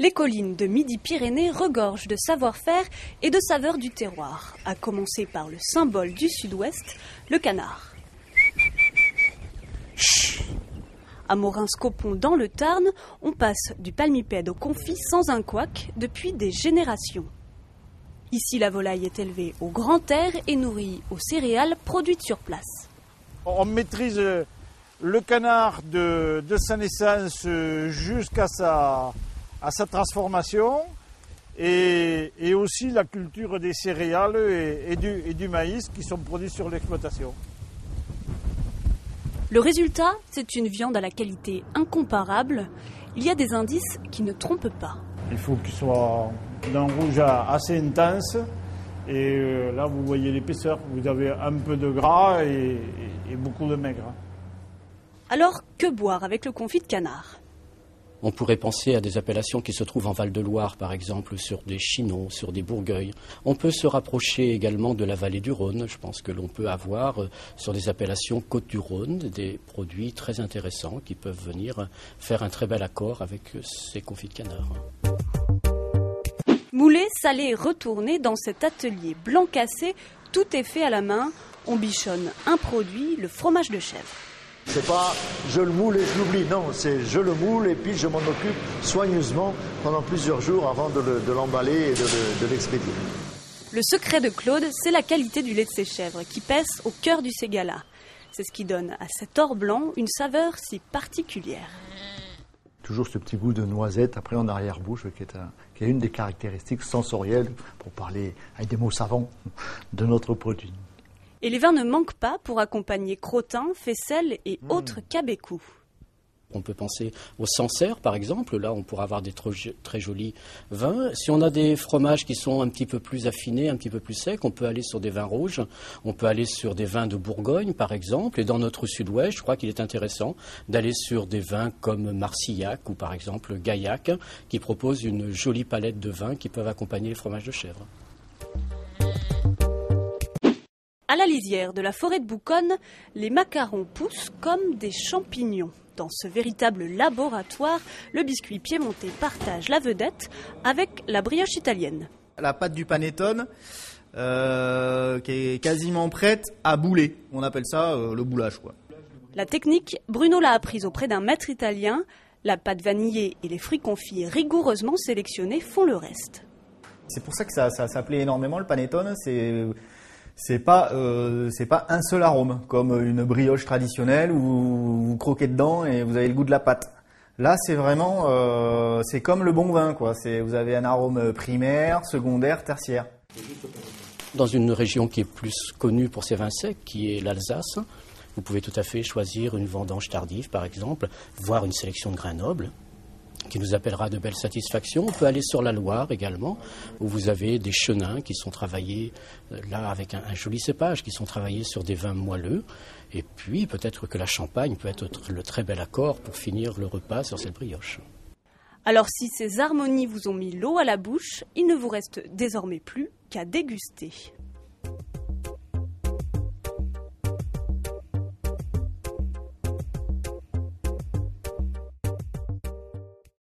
Les collines de Midi-Pyrénées regorgent de savoir-faire et de saveurs du terroir, à commencer par le symbole du sud-ouest, le canard. À Morins-Scopon dans le Tarn, on passe du palmipède au confit sans un couac depuis des générations. Ici, la volaille est élevée au grand air et nourrie aux céréales produites sur place. On maîtrise le canard de sa naissance jusqu'à sa transformation et aussi la culture des céréales et du maïs qui sont produits sur l'exploitation. Le résultat, c'est une viande à la qualité incomparable. Il y a des indices qui ne trompent pas. Il faut qu'il soit d'un rouge assez intense. Et là, vous voyez l'épaisseur. Vous avez un peu de gras et beaucoup de maigre. Alors, que boire avec le confit de canard ? On pourrait penser à des appellations qui se trouvent en Val-de-Loire, par exemple, sur des Chinons, sur des Bourgueils. On peut se rapprocher également de la vallée du Rhône. Je pense que l'on peut avoir sur des appellations Côte-du-Rhône des produits très intéressants qui peuvent venir faire un très bel accord avec ces confits de canard. Moulé, salé, retourné dans cet atelier blanc cassé, tout est fait à la main. On bichonne un produit, le fromage de chèvre. C'est pas je le moule et je l'oublie, non, c'est je le moule et puis je m'en occupe soigneusement pendant plusieurs jours avant de l'emballer et de l'expédier. Le secret de Claude, c'est la qualité du lait de ses chèvres qui pèse au cœur du ségala. C'est ce qui donne à cet or blanc une saveur si particulière. Toujours ce petit goût de noisette après en arrière-bouche qui est une des caractéristiques sensorielles, pour parler avec des mots savants, de notre produit. Et les vins ne manquent pas pour accompagner crottin, faisselle et autres cabécous. On peut penser au Sancerre, par exemple. Là, on pourra avoir des très jolis vins. Si on a des fromages qui sont un petit peu plus affinés, un petit peu plus secs, on peut aller sur des vins rouges. On peut aller sur des vins de Bourgogne, par exemple. Et dans notre sud-ouest, je crois qu'il est intéressant d'aller sur des vins comme Marcillac ou, par exemple, Gaillac, qui proposent une jolie palette de vins qui peuvent accompagner les fromages de chèvre. À la lisière de la forêt de Bouconne, les macarons poussent comme des champignons. Dans ce véritable laboratoire, le biscuit piémontais partage la vedette avec la brioche italienne. La pâte du panettone qui est quasiment prête à bouler. On appelle ça le boulage, quoi. La technique, Bruno l'a apprise auprès d'un maître italien. La pâte vanillée et les fruits confits rigoureusement sélectionnés font le reste. C'est pour ça que ça plaît énormément le panettone. C'est pas un seul arôme, comme une brioche traditionnelle où vous croquez dedans et vous avez le goût de la pâte. Là, c'est vraiment, c'est comme le bon vin, quoi. Vous avez un arôme primaire, secondaire, tertiaire. Dans une région qui est plus connue pour ses vins secs, qui est l'Alsace, vous pouvez tout à fait choisir une vendange tardive, par exemple, voire une sélection de grains nobles, qui nous appellera de belles satisfactions. On peut aller sur la Loire également, où vous avez des chenins qui sont travaillés, là avec un joli cépage, qui sont travaillés sur des vins moelleux. Et puis peut-être que la Champagne peut être le très bel accord pour finir le repas sur cette brioche. Alors si ces harmonies vous ont mis l'eau à la bouche, il ne vous reste désormais plus qu'à déguster.